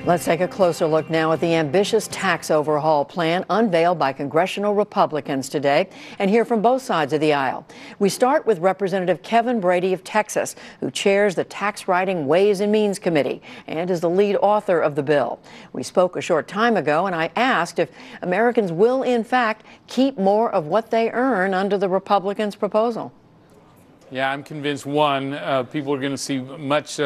Let's take a closer look now at the ambitious tax overhaul plan unveiled by congressional Republicans today and hear from both sides of the aisle. We start with Representative Kevin Brady of Texas, who chairs the Tax Writing Ways and Means Committee and is the lead author of the bill. We spoke a short time ago and I asked if Americans will in fact keep more of what they earn under the Republicans' proposal. Yeah, I'm convinced, one, people are going to see much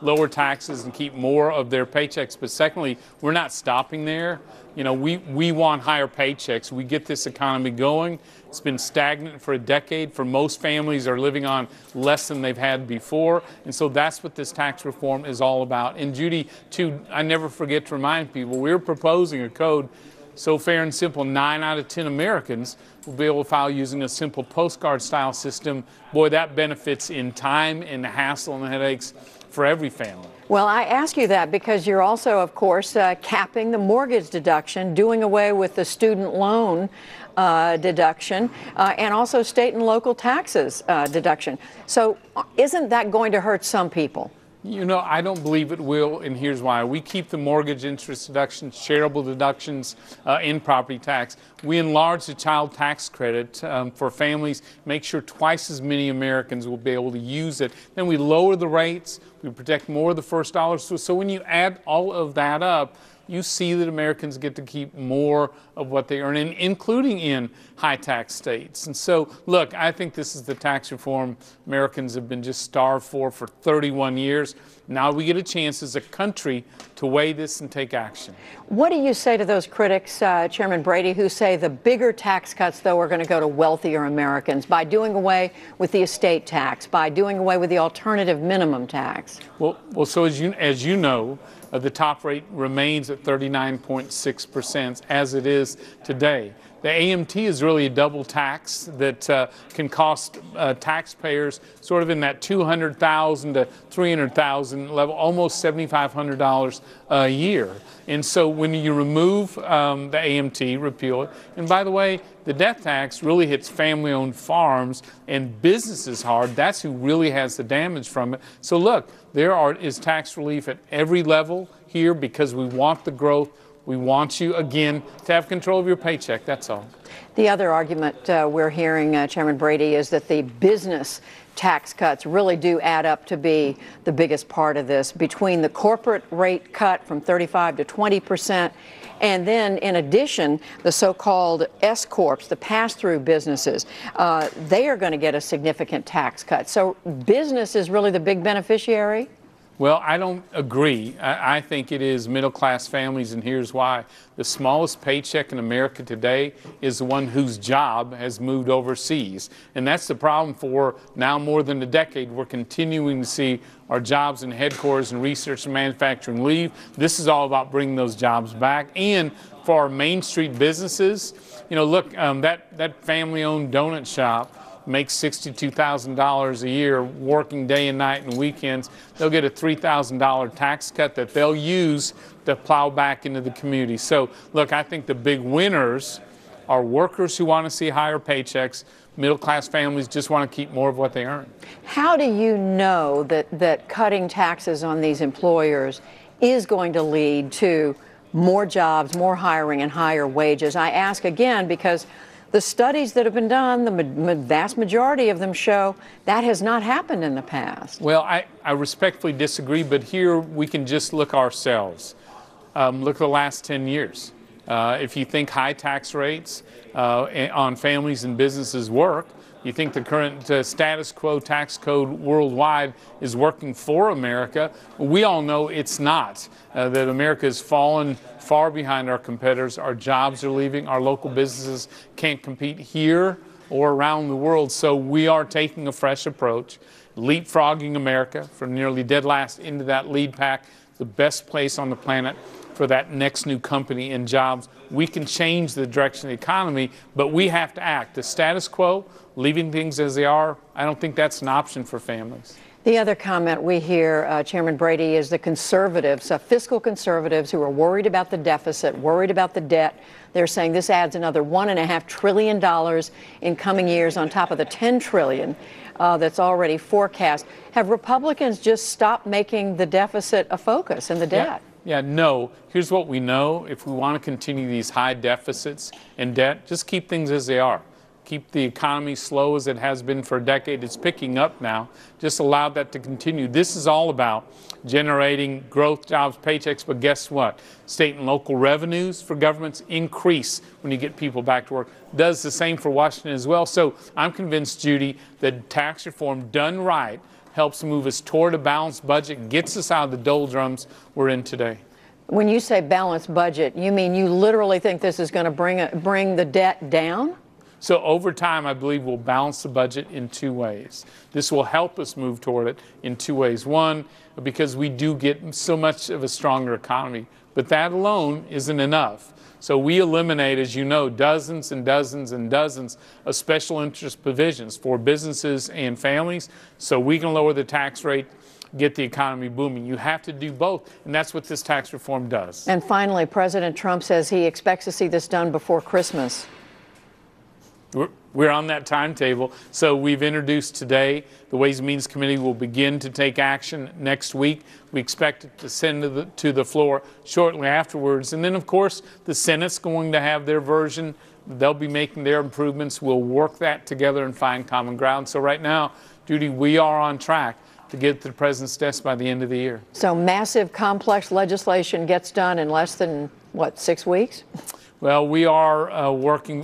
lower taxes and keep more of their paychecks. But secondly, we're not stopping there. You know, we want higher paychecks. We get this economy going. It's been stagnant for a decade. For most families are living on less than they've had before. And so that's what this tax reform is all about. And Judy, too, I never forget to remind people, we're proposing a code so fair and simple, 9 out of 10 Americans will be able to file using a simple postcard style system. Boy, that benefits in time and the hassle and the headaches for every family. Well, I ask you that because you're also, of course, capping the mortgage deduction, doing away with the student loan deduction, and also state and local taxes deduction. So isn't that going to hurt some people? You know, I don't believe it will, and here's why. We keep the mortgage interest deductions, charitable deductions in property tax. We enlarge the child tax credit for families, make sure twice as many Americans will be able to use it. Then we lower the rates, we protect more of the first dollars. So when you add all of that up, you see that Americans get to keep more of what they earn, including in high tax states. And so, look, I think this is the tax reform Americans have been just starved for 31 years. Now we get a chance as a country to weigh this and take action. What do you say to those critics, Chairman Brady, who say the bigger tax cuts, though, are going to go to wealthier Americans by doing away with the estate tax, by doing away with the alternative minimum tax? Well, so as you know, the top rate remains at 39.6% as it is today. The AMT is really a double tax that can cost taxpayers sort of in that $200,000 to $300,000 level, almost $7,500 a year. And so when you remove the AMT, repeal it, and by the way, the death tax really hits family-owned farms and businesses hard. That's who really has the damage from it. So look, there is tax relief at every level here because we want the growth. We want you, again, to have control of your paycheck. That's all. The other argument we're hearing, Chairman Brady, is that the business tax cuts really do add up to be the biggest part of this, between the corporate rate cut from 35 to 20%, and then, in addition, the so-called S-corps, the pass-through businesses, they are going to get a significant tax cut. So business is really the big beneficiary? Well, I don't agree. I think it is middle-class families, and here's why. The smallest paycheck in America today is the one whose job has moved overseas. And that's the problem for now more than a decade. We're continuing to see our jobs in headquarters and research and manufacturing leave. This is all about bringing those jobs back. And for our Main Street businesses, you know, look, that family-owned donut shop makes $62,000 a year working day and night and weekends. They'll get a $3,000 tax cut that they'll use to plow back into the community. So, look, I think the big winners are workers who want to see higher paychecks. Middle-class families just want to keep more of what they earn. How do you know that cutting taxes on these employers is going to lead to more jobs, more hiring, and higher wages? I ask again because the studies that have been done, the vast majority of them show that has not happened in the past. Well, I respectfully disagree, but here we can just look ourselves. Look at the last 10 years. If you think high tax rates on families and businesses work, you think the current status quo tax code worldwide is working for America. We all know it's not, that America has fallen far behind our competitors. Our jobs are leaving. Our local businesses can't compete here or around the world. So we are taking a fresh approach, leapfrogging America from nearly dead last into that lead pack, the best place on the planet for that next new company and jobs. We can change the direction of the economy, but we have to act. The status quo, leaving things as they are, I don't think that's an option for families. The other comment we hear, Chairman Brady, is the conservatives, fiscal conservatives who are worried about the deficit, worried about the debt. They're saying this adds another $1.5 trillion in coming years on top of the $10 trillion that's already forecast. Have Republicans just stopped making the deficit a focus and the debt? Yeah, no. Here's what we know. If we want to continue these high deficits and debt, just keep things as they are. Keep the economy slow as it has been for a decade. It's picking up now. Just allow that to continue. This is all about generating growth, jobs, paychecks. But guess what? State and local revenues for governments increase when you get people back to work. Does the same for Washington as well. So I'm convinced, Judy, that tax reform done right helps move us toward a balanced budget, gets us out of the doldrums we're in today. When you say balanced budget, you mean you literally think this is going to bring the debt down? So over time, I believe we'll balance the budget in two ways. This will help us move toward it in two ways. One, because we do get so much of a stronger economy, but that alone isn't enough. So we eliminate, as you know, dozens and dozens and dozens of special interest provisions for businesses and families, so we can lower the tax rate, get the economy booming. You have to do both, and that's what this tax reform does. And finally, President Trump says he expects to see this done before Christmas. We're on that timetable. So we've introduced today. The Ways and Means Committee will begin to take action next week. We expect it to send to the floor shortly afterwards. And then, of course, the Senate's going to have their version. They'll be making their improvements. We'll work that together and find common ground. So right now, Judy, we are on track to get to the president's desk by the end of the year. So massive, complex legislation gets done in less than, what, 6 weeks? Well, we are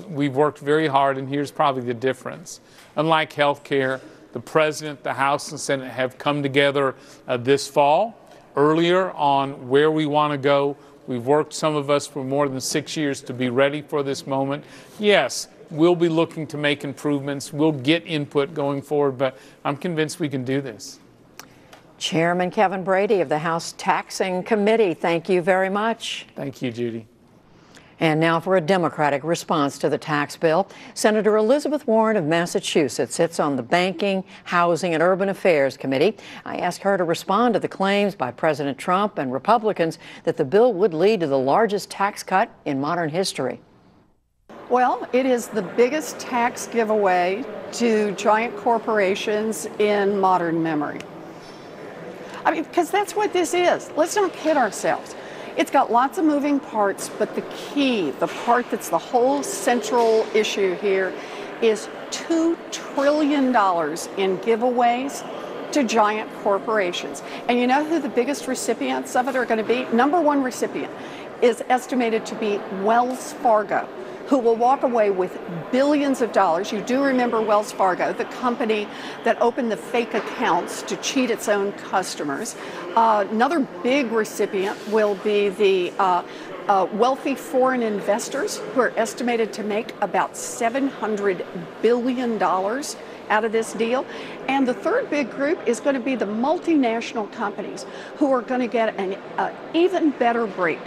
we've worked very hard, and here's probably the difference. Unlike health care, the President, the House, and Senate have come together this fall, earlier on where we want to go. We've worked, some of us, for more than 6 years to be ready for this moment. Yes, we'll be looking to make improvements. We'll get input going forward, but I'm convinced we can do this. Chairman Kevin Brady of the House Taxing Committee, thank you very much. Thank you, Judy. And now for a Democratic response to the tax bill. Senator Elizabeth Warren of Massachusetts sits on the Banking, Housing, and Urban Affairs Committee. I asked her to respond to the claims by President Trump and Republicans that the bill would lead to the largest tax cut in modern history. Well, it is the biggest tax giveaway to giant corporations in modern memory. I mean, because that's what this is. Let's not kid ourselves. It's got lots of moving parts, but the key, the part that's the whole central issue here, is $2 trillion in giveaways to giant corporations. And you know who the biggest recipients of it are going to be? Number one recipient is estimated to be Wells Fargo, who will walk away with billions of dollars. You do remember Wells Fargo, the company that opened the fake accounts to cheat its own customers. Another big recipient will be the wealthy foreign investors, who are estimated to make about $700 billion out of this deal. And the third big group is going to be the multinational companies, who are going to get an even better break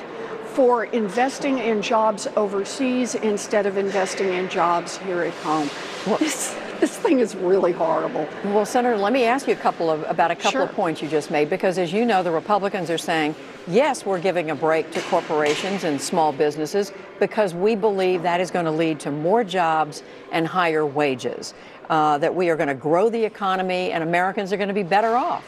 for investing in jobs overseas instead of investing in jobs here at home. Well, this thing is really horrible. Well, Senator, let me ask you about a couple Sure. of points you just made, because as you know, the Republicans are saying, yes, we're giving a break to corporations and small businesses because we believe that is going to lead to more jobs and higher wages, that we are going to grow the economy and Americans are going to be better off.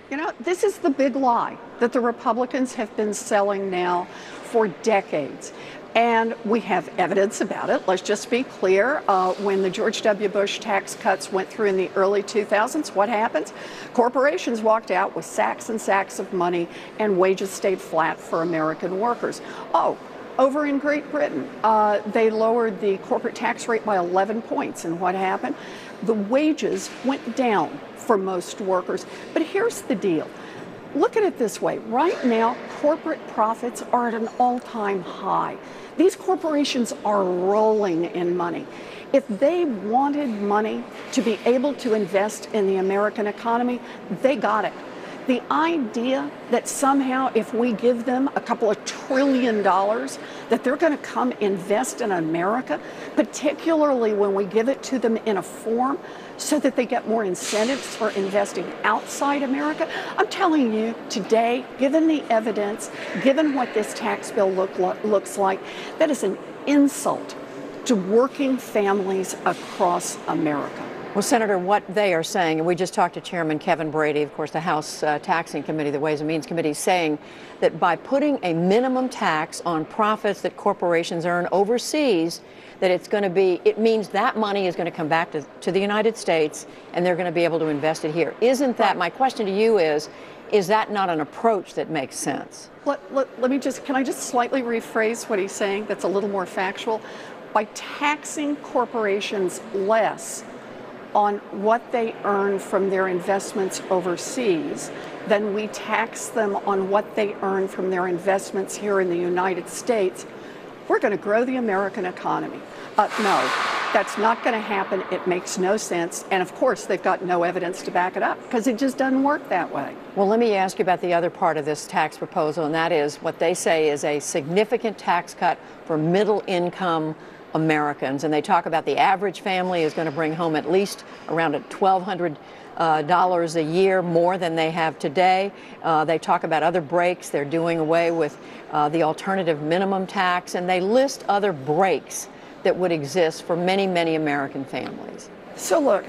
You know, this is the big lie that the Republicans have been selling now for decades. And we have evidence about it. Let's just be clear. When the George W. Bush tax cuts went through in the early 2000s, what happened? Corporations walked out with sacks and sacks of money, and wages stayed flat for American workers. Oh, over in Great Britain, they lowered the corporate tax rate by 11 points. And what happened? The wages went down for most workers. But here's the deal. Look at it this way. Right now, corporate profits are at an all-time high. These corporations are rolling in money. If they wanted money to be able to invest in the American economy, they got it. The idea that somehow if we give them a couple of $1 trillion, that they're going to come invest in America, particularly when we give it to them in a form so that they get more incentives for investing outside America. I'm telling you today, given the evidence, given what this tax bill looks like, that is an insult to working families across America. Well, Senator, what they are saying, and we just talked to Chairman Kevin Brady, of course, the House Taxing Committee, the Ways and Means Committee, saying that by putting a minimum tax on profits that corporations earn overseas, that it means that money is going to come back to the United States and they're going to be able to invest it here. Isn't that, my question to you is that not an approach that makes sense? Can I just slightly rephrase what he's saying that's a little more factual? By taxing corporations less on what they earn from their investments overseas, then we tax them on what they earn from their investments here in the United States. We're going to grow the American economy. No, that's not going to happen. It makes no sense. And of course, they've got no evidence to back it up because it just doesn't work that way. Well, let me ask you about the other part of this tax proposal, and that is what they say is a significant tax cut for middle income Americans. And they talk about the average family is going to bring home at least around $1,200 a year more than they have today. They talk about other breaks. They're doing away with the alternative minimum tax, and they list other breaks that would exist for many, many American families. So look,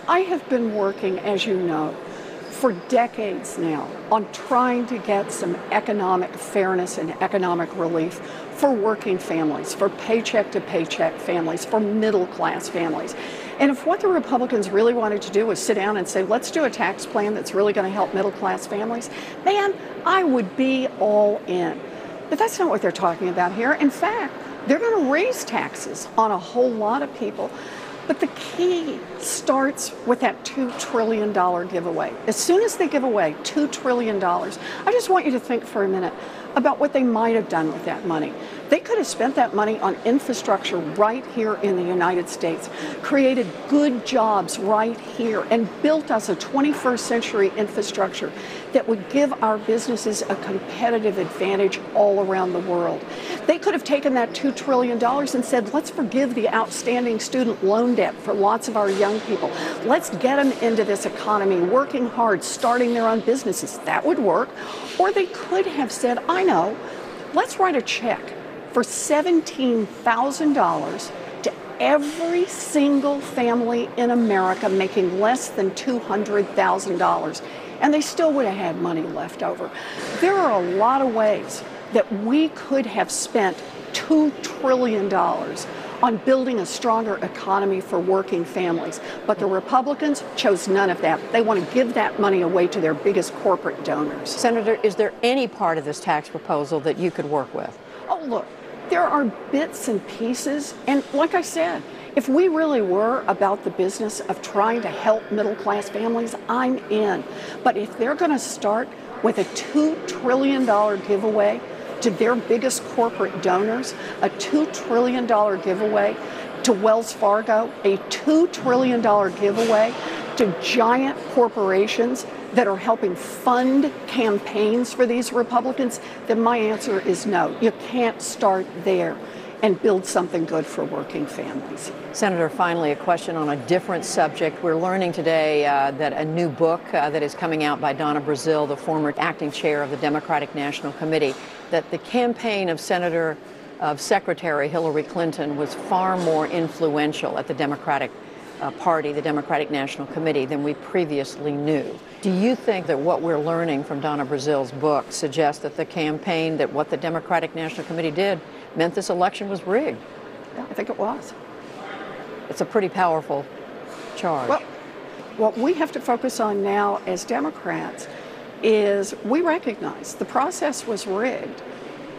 I have been working, as you know, for decades now on trying to get some economic fairness and economic relief for working families, for paycheck to paycheck families, for middle class families. And if what the Republicans really wanted to do was sit down and say, let's do a tax plan that's really going to help middle class families, man, I would be all in. But that's not what they're talking about here. In fact, they're going to raise taxes on a whole lot of people. But the key starts with that $2 trillion giveaway. As soon as they give away $2 trillion, I just want you to think for a minute about what they might have done with that money. They could have spent that money on infrastructure right here in the United States, created good jobs right here, and built us a 21st century infrastructure that would give our businesses a competitive advantage all around the world. They could have taken that $2 trillion and said, let's forgive the outstanding student loan debt for lots of our young people. Let's get them into this economy, working hard, starting their own businesses. That would work. Or they could have said, I know, let's write a check for $17,000 to every single family in America making less than $200,000. And they still would have had money left over. There are a lot of ways that we could have spent $2 trillion on building a stronger economy for working families. But the Republicans chose none of that. They want to give that money away to their biggest corporate donors. Senator, is there any part of this tax proposal that you could work with? Oh, look, there are bits and pieces. And like I said, if we really were about the business of trying to help middle class families, I'm in. But if they're going to start with a $2 trillion giveaway to their biggest corporate donors, a $2 trillion giveaway to Wells Fargo, a $2 trillion giveaway to giant corporations that are helping fund campaigns for these Republicans, then my answer is no. You can't start there and build something good for working families. Senator, finally, a question on a different subject. We're learning today that a new book that is coming out by Donna Brazile, the former acting chair of the Democratic National Committee, that the campaign of Secretary Hillary Clinton was far more influential at the Democratic Party, the Democratic National Committee, than we previously knew. Do you think that what we're learning from Donna Brazile's book suggests that the campaign, that what the Democratic National Committee did, meant this election was rigged? Yeah, I think it was. It's a pretty powerful charge. Well, what we have to focus on now as Democrats is we recognize the process was rigged,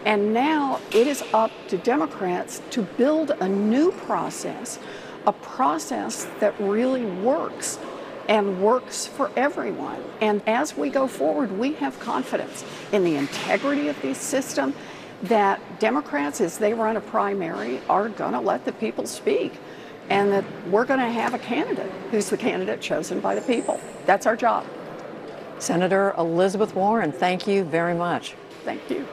and now it is up to Democrats to build a new process, a process that really works and works for everyone. And as we go forward, we have confidence in the integrity of the system, that Democrats, as they run a primary, are going to let the people speak, and that we're going to have a candidate who's the candidate chosen by the people. That's our job. Senator Elizabeth Warren, thank you very much. Thank you.